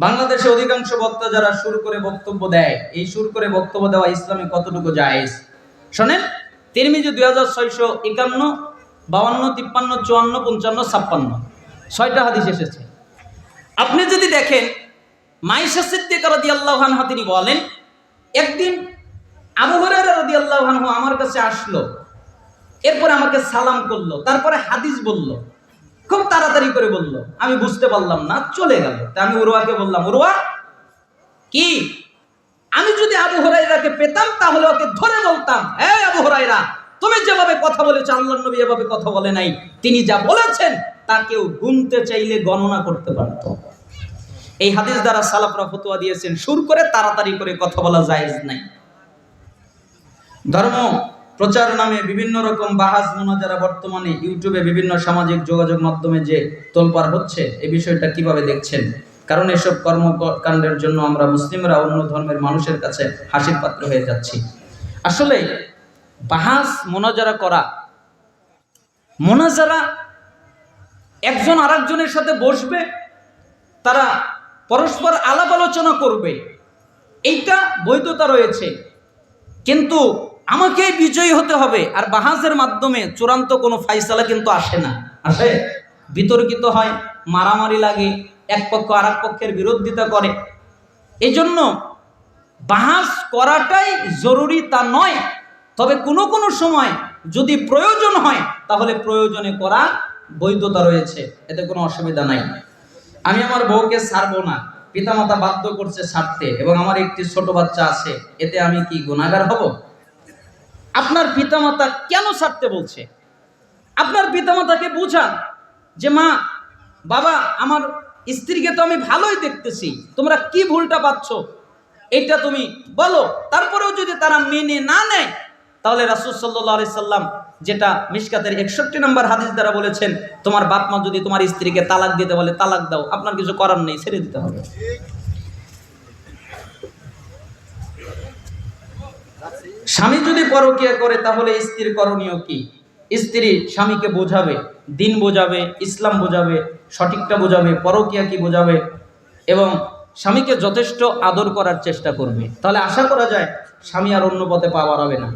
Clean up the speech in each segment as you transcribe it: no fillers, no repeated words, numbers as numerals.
বাংলাদেশে অধিকাংশ বক্তা যারা সুর করে বক্তব্য দেয়, এই সুর করে বক্তব্য দেওয়া ইসলামে কতটুকু জায়েজ? শোনেন, তিরমিজি 2651, 52, 53, 54, 55, 56 ছয়টা হাদিস এসেছে। আপনি যদি দেখেন, মাইশা সিদ্দিকা রাদিয়াল্লাহু আনহা তিনি বলেন, একদিন আবু হুরায়রা রাদিয়াল্লাহু আনহু আমার কাছে আসলো, এরপরে আমাকে সালাম করলো, তারপরে হাদিস বলল, খুব তাড়াতাড়ি করে বলল, আমি বুঝতে পারলাম না, চলে গেল। তা আমি উরওয়াকে বললাম, উরওয়া কি, আমি যদি আবু হুরায়রাকে পেতাম তাহলে ওকে ধরে বলতাম, এই আবু হুরায়রা, তুমি যেভাবে কথা বলেছো আল্লাহর নবী এভাবে কথা বলে নাই, তিনি যা বলেছেন তা কেউ গুনতে চাইলে গণনা করতে পারত। এই হাদিস দ্বারা সালাফরা ফতোয়া দিয়েছেন সুর করে তাড়াতাড়ি করে কথা বলা জায়েজ নাই। ধর্ম প্রচার নামে বিভিন্ন রকম বাহাস মুনাজারা বর্তমানে ইউটিউবে বিভিন্ন সামাজিক যোগাযোগ মাধ্যমে যে তোলপাড় হচ্ছে, এই বিষয়টা কিভাবে দেখছেন? কারণ এসব কর্মকাণ্ডের জন্য আমরা মুসলিমরা অন্য ধর্মের মানুষের কাছে হাসির পাত্র হয়ে যাচ্ছি। আসলে বাহাস মুনাজারা করা, মুনাজারা একজন আরেকজনের সাথে বসবে, তারা পরস্পর আলাপ আলোচনা করবে, এইটা বৈধতা রয়েছে, কিন্তু আমাকে বিজয়ী হতে হবে। আর বাহাসের মাধ্যমে চূড়ান্ত কোনো ফাইসালা কিন্তু আসে না, আসে বিতর্কিত হয়, মারামারি লাগে, এক পক্ষ আর এক পক্ষের বিরোধিতা করে। এই জন্য বাহাস করাটাই জরুরি তা নয়, তবে কোনো কোনো সময় যদি প্রয়োজন হয় তাহলে প্রয়োজনে করা বৈধতা রয়েছে, এতে কোনো অসুবিধা নাই। আমি আমার বউকে ছাড়বো না, পিতামাতা বাধ্য করছে ছাড়তে, এবং আমার একটি ছোট বাচ্চা আছে, এতে আমি কি গুনাহগার হব? আপনার পিতামাতা কেন ছাড়তে বলছে? আপনার পিতামাতাকে বুঝান যে মা, বাবা, আমার স্ত্রীকে তো আমি ভালোই দেখতেছি, তোমরা কি ভুলটা পাচ্ছ এটা তুমি বলো। তারপরেও যদি তারা মেনে না নেয়, তাহলে রাসূল সাল্লাল্লাহু আলাইহি সাল্লাম যেটা মিশকাতের 61 নম্বর হাদিস দ্বারা বলেছেন, তোমার বাপ মা যদি তোমার স্ত্রীকে তালাক দিতে বলে তালাক দাও, আপনার কিছু করার নেই, ছেড়ে দিতে হবে। স্বামী যদি পরকীয়া করে তাহলে স্ত্রীর করণীয় কি? স্ত্রী স্বামীকে বোঝাবে, দিন বোঝাবে, ইসলাম বোঝাবে, সঠিকটা বোঝাবে, পরকীয়া কি বোঝাবে, এবং স্বামীকে যথেষ্ট আদর করার চেষ্টা করবে। তাহলে আশা করা যায় স্বামী আর অন্য পথে পা বাড়াবে না।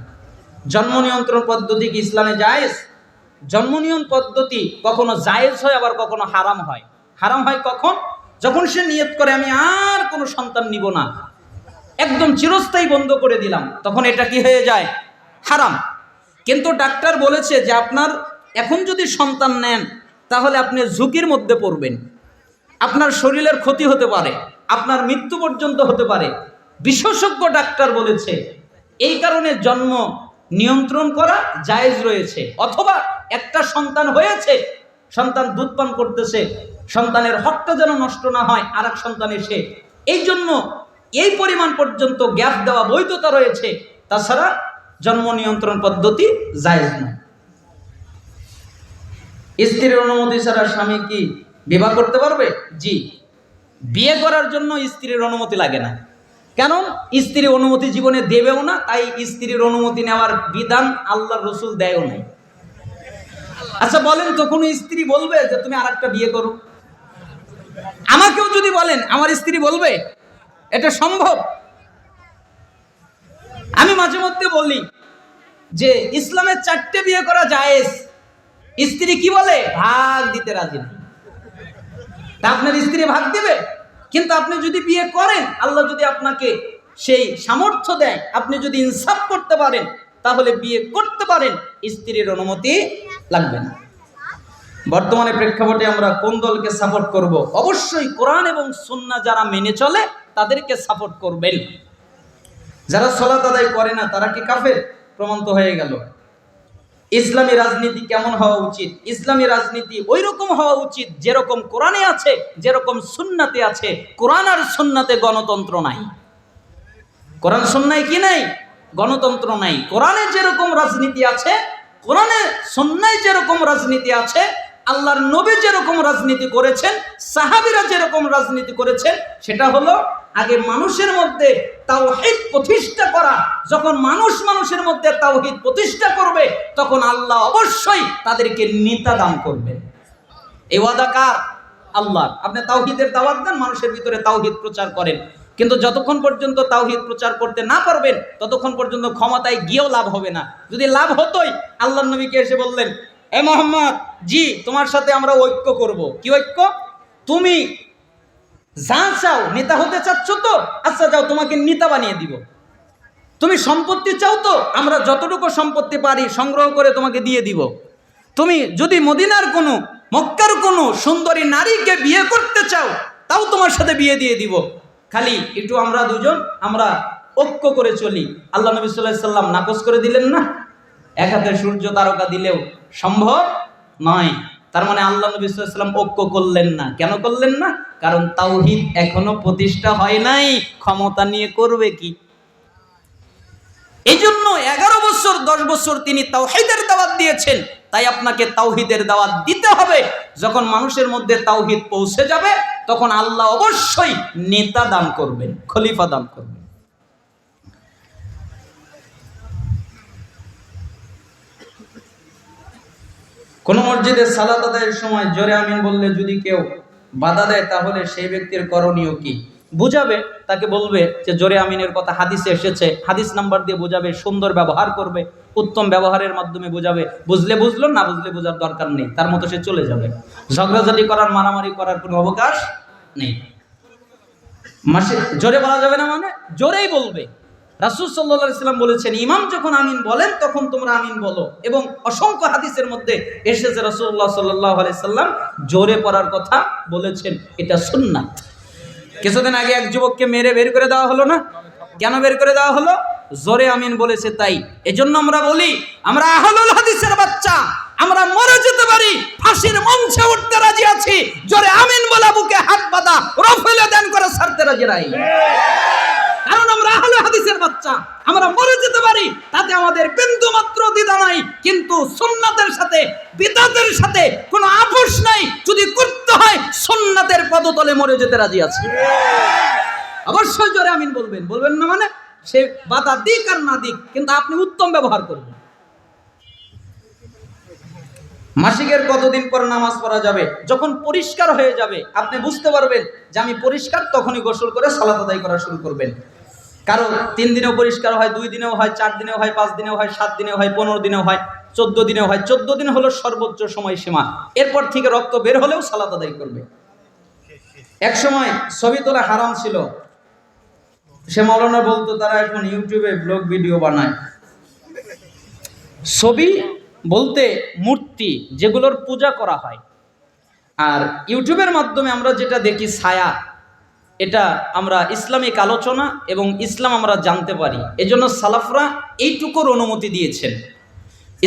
জন্ম নিয়ন্ত্রণ পদ্ধতি কি ইসলামে জায়েজ? জন্ম নিয়ন্ত্রণ পদ্ধতি কখনো জায়েজ হয়, আবার কখনো হারাম হয়। হারাম হয় কখন? যখন সে নিয়ত করে আমি আর কোনো সন্তান নিব না, একদম চিরস্থায়ী বন্ধ করে দিলাম, তখন এটা কি হয়ে যায়? হারাম। কিন্তু ডাক্তার বলেছে যে আপনার এখন যদি সন্তান নেন তাহলে আপনি ঝুঁকির মধ্যে পড়বেন, আপনার শরীরের ক্ষতি হতে পারে, আপনার মৃত্যু পর্যন্ত হতে পারে, বিশেষজ্ঞ ডাক্তার বলেছে। এই কারণে জন্ম নিয়ন্ত্রণ করা জায়েজ রয়েছে। অথবা একটা সন্তান হয়েছে, সন্তান দুধ পান করতেছে, সন্তানের হকটা যেন নষ্ট না হয় আর এক সন্তান এসে, এই জন্য এই পরিমাণ পর্যন্ত গ্যাপ দেওয়া বৈধতা রয়েছে। তাছাড়া জন্ম নিয়ন্ত্রণ পদ্ধতি জায়েজ নয়। স্ত্রীর অনুমতি ছাড়া স্বামী কি বিবাহ করতে পারবে? জি। বিয়ে করার জন্য স্ত্রীর অনুমতি লাগে না, কেন? স্ত্রীর অনুমতি জীবনে দেবেও না, তাই স্ত্রীর অনুমতি নেওয়ার বিধান আল্লাহর রাসূল দেয়ও নাই। আচ্ছা বলেন তো, কোন স্ত্রী বলবে যে তুমি আরেকটা বিয়ে করো? আমাকেও যদি বলেন, আমার স্ত্রী বলবে এটা সম্ভব? আমি মাঝে মধ্যে বলি যে ইসলামে 4টে বিয়ে করা জায়েজ, স্ত্রী কি বলে? ভাগ দিতে রাজি না। তা আপনার স্ত্রী ভাগ দেবে? কিন্তু আপনি যদি বিয়ে করেন, আল্লাহ যদি আপনাকে সেই সামর্থ্য দেয়, আপনি যদি ইনসাফ করতে পারেন, তাহলে বিয়ে করতে পারেন, স্ত্রীর অনুমতি লাগবে না। বর্তমানে প্রেক্ষাপটে আমরা কোন দলকে সাপোর্ট করব? অবশ্যই কোরআন এবং সুন্নাহ যারা মেনে চলে তাদেরকে সাপোর্ট করবেন। যারা সালাত আদায় করে না তারা কি কাফের? প্রমাণ তো হয়ে গেল। ইসলামী রাজনীতি কেমন হওয়া উচিত? ইসলামী রাজনীতি ওই রকম হওয়া উচিত যেরকম কোরআনে আছে, যেরকম সুন্নাতে আছে। কোরআন আর সুন্নাতে গণতন্ত্র নাই। কোরআন সুন্নায় কি নাই? গণতন্ত্র নাই। কোরআনে যেরকম রাজনীতি আছে, কোরআনে সুন্নায় যেরকম রাজনীতি আছে, আল্লাহর নবী যেরকম রাজনীতি করেছেন, সাহাবীরা যেরকম রাজনীতি করেছেন, সেটা হলো আগে মানুষের মধ্যে তাওহীদ প্রতিষ্ঠা করা। যখন মানুষ মানুষের মধ্যে তাওহীদ প্রতিষ্ঠা করবে, তখন আল্লাহ অবশ্যই তাদেরকে নেতা দান করবে। এই ওয়াদা কার? আল্লাহর। আপনি তাওহীদের দাওয়াত দেন, মানুষের ভিতরে তাওহীদ প্রচার করেন, কিন্তু যতক্ষণ পর্যন্ত তাওহীদ প্রচার করতে না পারবেন ততক্ষণ পর্যন্ত ক্ষমতায় গিয়েও লাভ হবে না। যদি লাভ হতোই, আল্লাহর নবীকে এসে বললেন, এ মুহাম্মদ, জি তোমার সাথে আমরা ঐক্য করব। কি ঐক্য? তুমি যা চাও, নেতা হতে চাচ্ছ তো, আচ্ছা যাও, তোমাকে নেতা বানিয়ে দিব। তুমি সম্পত্তি চাও তো, আমরা যতটুকু সম্পত্তি পারি সংগ্রহ করে তোমাকে দিয়ে দিব। তুমি যদি মদিনার কোনো, মক্কার কোনো সুন্দরী নারীকে বিয়ে করতে চাও, তাও তোমার সাথে বিয়ে দিয়ে দিব। খালি একটু আমরা দুজন আমরা ঐক্য করে চলি। আল্লাহ নবী সাল্লাল্লাহু আলাইহি সাল্লাম নাকচ করে দিলেন না? এক হাতে সূর্য তারকা দিলেও সম্ভব নয়। তার মানে আল্লাহ নবী সাল্লাল্লাহু আলাইহি সাল্লাম ঐক্য করলেন না। কেন করলেন না? কারণ তাওহীদ এখনো প্রতিষ্ঠা হয় নাই। ক্ষমতা নিয়ে করবে কি? এই জন্য 11 বছর 10 বছর তিনি তাওহীদের দাওয়াত দিয়েছেন। তাই আপনাকে তাওহীদের দাওয়াত দিতে হবে। যখন মানুষের মধ্যে তাওহীদ পৌঁছে যাবে, তখন আল্লাহ অবশ্যই নেতা দান করবেন, খলিফা দান করবেন। কোন মসজিদে সালাত আদায়ের সময় জোরে আমিন বললে যদি কেউ বাধা দেয়, তাহলে সেই ব্যক্তির করণীয় কি? বুঝাবে, তাকে বলবে যে জোরে আমিনের কথা হাদিসে এসেছে, হাদিস নাম্বার দিয়ে বুঝাবে, সুন্দর ব্যবহার করবে, উত্তম ব্যবহারের মাধ্যমে বুঝাবে। বুঝলে বুঝলো, না বুঝলে বোঝার দরকার নেই, তার মতো সে চলে যাবে। ঝগড়াঝাটি করার, মারামারি করার কোনো অবকাশ নেই। মাসে জোরে বলা যাবে না, মানে জোরেই বলবে। রাসূল সাল্লাল্লাহু আলাইহি সাল্লাম বলেছেন, ইমাম যখন আমিন বলেন তখন তোমরা আমিন বলো। এবং অসংখ্য হাদিসের মধ্যে এসেছে রাসূলুল্লাহ সাল্লাল্লাহু আলাইহি সাল্লাম জোরে পড়ার কথা বলেছেন, এটা সুন্নাত। কিছুদিন আগে এক যুবককে মেরে বের করে দেওয়া হলো না? কেন বের করে দেওয়া হলো? জোরে আমিন বলেছে তাই। এজন্য আমরা বলি, আমরা আহলুল হাদিসের বাচ্চা, আমরা মরে যেতে পারি, ফাঁসির মঞ্চে উঠতে রাজি আছি, জোরে আমিন বলা, বুকে হাত বাঁধা, রফেলে দেন করে ছাড়তে রাজি নাই। কারণ আমরা আহলে হাদিসের বাচ্চা, আমরা মরে যেতে পারি, তাতে আমাদের বিন্দু মাত্র দ্বিধা নাই। কিন্তু সুন্নাতের সাথে বিদআতের সাথে কোনো আপোষ নাই। যদি করতে হয় সুন্নাতের পদতলে মরে যেতে রাজি আছি। অবশ্যই জোরে আমিন বলবেন। বলবেন না মানে সে বাধা দিক আর না দিক, কিন্তু আপনি উত্তম ব্যবহার করবেন। মাসিকের কতদিন পর নামাজ পড়া যাবে? যখন পরিষ্কার হয়ে যাবে, আপনি বুঝতে পারবেন যে আমি পরিষ্কার, তখনই গোসল করে সালাত আদায় করা শুরু করবেন। কারো 3 দিনেও পরিষ্কার হয়, 2 দিনেও হয়, 4 দিনেও হয়, 5 দিনেও হয়, 7 দিনেও হয়, 15 দিনেও হয়, 14 দিনেও হয়। 14 দিন হলো সর্বোচ্চ সময়সীমা। এরপর থেকে রক্ত বের হলেও সালাত আদায় করবে। এক সময় ছবি তোলা হারাম ছিল। সে মাওলানা বলতো তারা এখন ইউটিউবে ব্লগ ভিডিও বানায়। ছবি বলতে মূর্তি যেগুলোর পূজা করা হয়। আর ইউটিউবের মাধ্যমে আমরা যেটা দেখি ছায়া, এটা আমরা ইসলামিক আলোচনা এবং ইসলাম আমরা জানতে পারি। এজন্য সালাফরা এইটুকুর অনুমতি দিয়েছেন।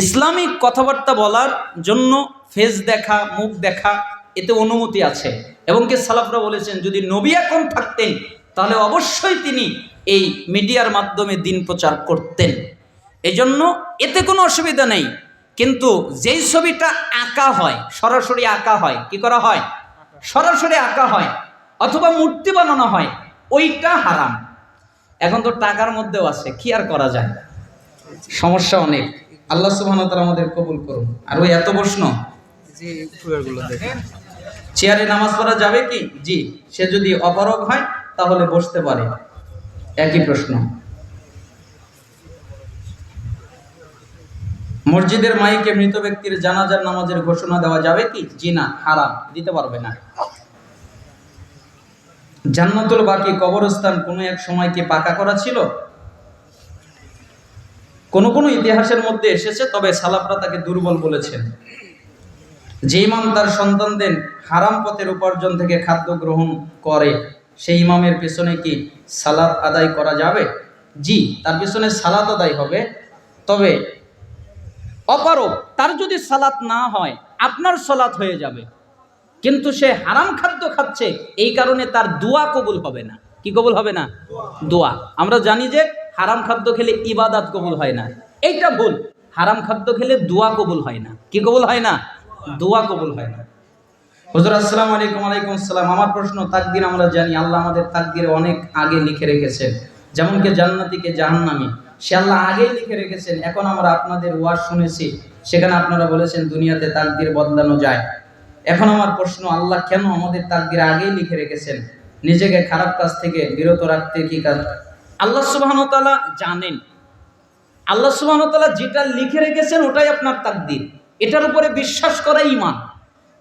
ইসলামিক কথাবার্তা বলার জন্য ফেস দেখা, মুখ দেখা, এতে অনুমতি আছে। এবং কি সালাফরা বলেছেন, যদি নবী এখন থাকতেন তাহলে অবশ্যই তিনি এই মিডিয়ার মাধ্যমে দিন প্রচার করতেন। এজন্য এতে কোনো অসুবিধা নেই। কিন্তু যেই ছবিটা আঁকা হয়, সরাসরি আঁকা হয়, কি করা হয়? সরাসরি আঁকা হয়, অথবা মূর্তি বানানো হয়, ওইটা হারাম। এখন তো টাকার মধ্যেও আছে, কি আর করা যায়, সমস্যা অনেক। আল্লাহ সুবহানাহু ওয়া তাআলা আমাদের কবুল করুন। আর ওই এত প্রশ্ন, চেয়ারে নামাজ পড়া যাবে কি? জি, সে যদি অপারগ হয় তাহলে বসতে পারে। একই প্রশ্ন। মসজিদের মাইকে মৃত ব্যক্তির জানাজার নামাজের ঘোষণা দেওয়া যাবে কি? জি না, হারাম, দিতে পারবে না। জান্নাতুল বাকি কবরস্থান কোনো এক সময় কি পাকা করা ছিল? কোন কোন ইতিহাসের মধ্যে এসেছে, তবে সালাফরা তাকে দুর্বল বলেছেন। যে ইমাম তার সন্তানদের হারাম পথের উপার্জন থেকে খাদ্য গ্রহণ করে, সেই ইমামের পেছনে কি সালাত আদায় করা যাবে? জি, তার পেছনে সালাত আদায় হবে। তবে অপারগ, তার যদি সালাত না হয় আপনার সালাত হয়ে যাবে, কিন্তু সে হারাম খাদ্য খাচ্ছে, এই কারণে তার দোয়া কবুল হবে না। কি কবুল হবে না? দোয়া। আমরা জানি যে হারাম খাদ্য খেলে ইবাদত কবুল হয় না, এইটা ভুল। হারাম খাদ্য খেলে দোয়া কবুল হয় না। কি কবুল হয় না? দোয়া কবুল হয় না। হুজুর আসসালামু আলাইকুম। ওয়ালাইকুম আসসালাম। আমার প্রশ্ন, তাকদীর আমরা জানি, আল্লাহ আমাদের তাকদীর অনেক আগে লিখে রেখেছেন, যেমন কি জান্নাতি কে জাহান্নামী, সে আল্লাহ আগেই লিখে রেখেছেন। এখন আমরা আপনাদের ওয়াজ শুনেছি, সেখানে আপনারা বলেছেন দুনিয়াতে তাকদীর বদলানো যায়। এখন আমার প্রশ্ন, আল্লাহ কেন আমাদের তাকদীরে আগেই লিখে রেখেছেন নিজেকে খারাপ কাজ থেকে বিরত রাখতে? কি কাজ? আল্লাহ সুবহানাহু ওয়া তাআলা জানেন। আল্লাহ সুবহানাহু ওয়া তাআলা যেটা লিখে রেখেছেন ওটাই আপনার তাকদীর। এটার উপরে বিশ্বাস করাই ঈমান।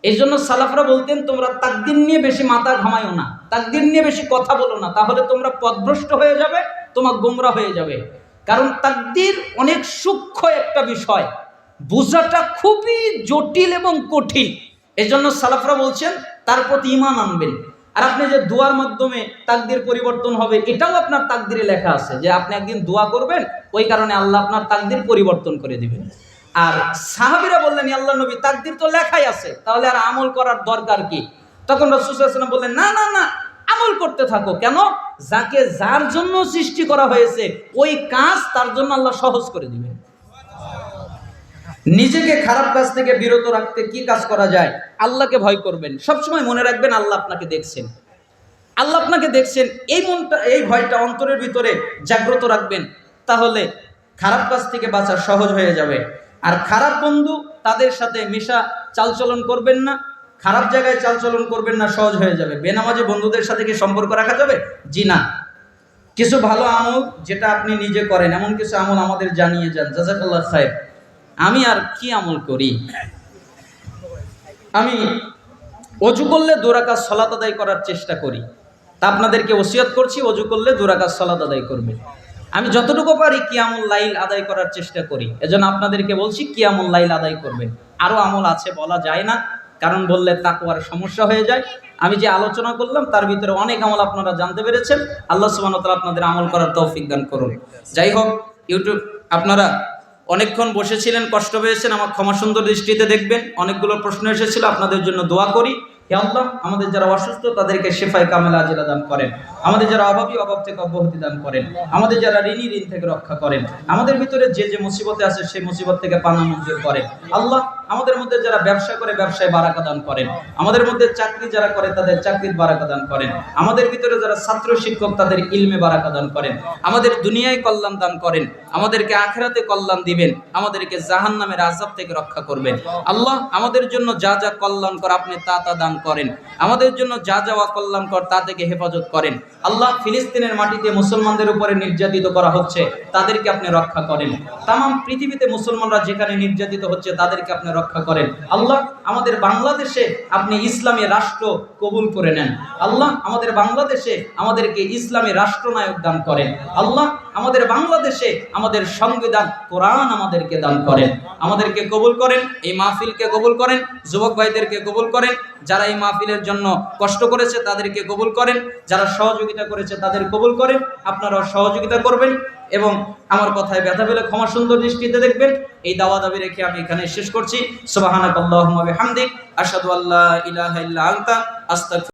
এই জন্য সালাফরা বলতেন, তোমরা তাকদীর নিয়ে বেশি মাথা ঘামাইও না, তাকদীর নিয়ে বেশি কথা বলো না, তাহলে তোমরা পথভ্রষ্ট হয়ে যাবে, তোমার গোমরা হয়ে যাবে। কারণ তাকদীর অনেক সূক্ষ্ম একটা বিষয়, বোঝাটা খুবই জটিল এবং কঠিন। এই জন্য সালাফরা বলছেন তার প্রতি ঈমান আনবেন। আর আপনি যে দোয়ার মাধ্যমে তাকদীর পরিবর্তন হবে, এটাও আপনার তাকদীরে লেখা আছে যে আপনি একদিন দোয়া করবেন, ওই কারণে আল্লাহ আপনার তাকদীর পরিবর্তন করে দিবেন। আর সাহাবীরা বললেন, আল্লাহ নবী, তাকদীর তো লেখাই আছে, তাহলে আর আমল করার দরকার কি? তখন রাসূল সাল্লাল্লাহু আলাইহি ওয়াসাল্লাম বললেন, না না না, আমল করতে থাকো। কেন? যাকে যার জন্য সৃষ্টি করা হয়েছে ওই কাজ তার জন্য আল্লাহ সহজ করে দিবেন। নিজেকে খারাপ কাজ থেকে বিরত রাখতে কি কাজ করা যায়? আল্লাহকে ভয় করবেন। সবসময় মনে রাখবেন আল্লাহ আপনাকে দেখছেন, আল্লাহ আপনাকে দেখছেন। এই মনটা, এই ভয়টা অন্তরের ভিতরে জাগ্রত রাখবেন, তাহলে খারাপ কাজ থেকে বাঁচা সহজ হয়ে যাবে। আর খারাপ বন্ধু, তাদের সাথে মেশা চালচলন করবেন না, খারাপ জায়গায় চালচলন করবেন না, সহজ হয়ে যাবে। বেনামাজি বন্ধুদের সাথে কি সম্পর্ক রাখা যাবে? জি না। কিছু ভালো আমল যেটা আপনি নিজে করেন, এমন কিছু আমল আমাদের জানিয়ে যান। জাযাকাল্লাহ খায়র। আমি আর কি আমল করি? আমি অজু করলে 2 রাকাত সালাত আদায় করার চেষ্টা করি। তা আপনাদেরকে ওসিয়ত করছি, অজু করলে 2 রাকাত সালাত আদায় করবেন। আমি যতটুকু পারি কিয়ামুল লাইল আদায় করার চেষ্টা করি। এজন্য আপনাদেরকে বলছি কিয়ামুল লাইল আদায় করবেন। আরো আমল আছে, বলা যায় না, কারণ বললে তাকওয়ার সমস্যা হয়ে যায়। আমি যে আলোচনা করলাম তার ভিতরে অনেক আমল আপনারা জানতে পেরেছেন। আল্লাহ সুবহানাহু ওয়া তাআলা আপনাদের আমল করার তৌফিক দান করুন। যাই হোক, ইউটিউব আপনারা অনেকক্ষণ বসেছিলেন, কষ্ট পেয়েছেন, আমার ক্ষমা সুন্দর দৃষ্টিতে দেখবেন। অনেকগুলো প্রশ্ন এসেছিল, আপনাদের জন্য দোয়া করি। হে আল্লাহ, আমাদের যারা অসুস্থ তাদেরকে শিফায়ে কামেলা আজিলা দান করেন, আমাদের যারা অভাবী অভাব থেকে অব্যাহতি দান করেন, আমাদের যারা ঋণী ঋণ থেকে রক্ষা করেন, আমাদের ভিতরে যে যে মুসিবতে আছে সেই মুসিবত থেকে পানা মঞ্জুর করেন। আল্লাহ, আমাদের মধ্যে যারা ব্যবসা করে ব্যবসায় বারাকা দান করেন, আমাদের মধ্যে চাকরি যারা করে তাদের চাকরির বারাকা দান করেন, আমাদের ভিতরে যারা ছাত্র শিক্ষক তাদের ইলমে বারাকা দান করেন, আমাদের দুনিয়ায় কল্যাণ দান করেন, আমাদেরকে আখিরাতে কল্যাণ দিবেন, আমাদেরকে জাহান্নামের আযাব থেকে রক্ষা করবেন। আল্লাহ, আমাদের জন্য যা যা কল্যাণকর আপনি তা তা দান করেন, আমাদের জন্য যা যা অকল্যাণকর তা থেকে হেফাজত করেন। আল্লাহ, ফিলিস্তিনের মাটিতে মুসলমানদের উপরে নির্যাতিত করা হচ্ছে, তাদেরকে আপনি রক্ষা করেন। তাম পৃথিবীতে মুসলমানরা যেখানে নির্যাতিত হচ্ছে তাদেরকে আপনি রক্ষা করেন। আল্লাহ, আমাদের বাংলাদেশে আপনি ইসলামী রাষ্ট্র কবুল করে নেন। আল্লাহ, আমাদের বাংলাদেশে আমাদেরকে ইসলামী রাষ্ট্রনায়ক দান করেন। আল্লাহ, আমাদের বাংলাদেশে আমাদের সংবিধান কোরআন আমাদেরকে দান করেন, আমাদেরকে কবুল করেন, এই মাহফিলকে কবুল করেন, যুবক ভাইদেরকে কবুল করেন, যারা এই মাহফিলের জন্য কষ্ট করেছে তাদেরকে কবুল করেন, যারা সহযোগিতা করেছে তাদের কবুল করেন। আপনারাও সহযোগিতা করবেন এবং আমার কথায় ব্যথা পেলে ক্ষমা সুন্দর দৃষ্টিতে দেখবেন। এই দাওয়া দাবি রেখে আমি এখানে শেষ করছি। সুবহানাকাল্লাহুম্মা ওয়া বিহামদিক, আশহাদু আল্লা ইলাহা ইল্লা আনতা, আস্তাগফিরুকা।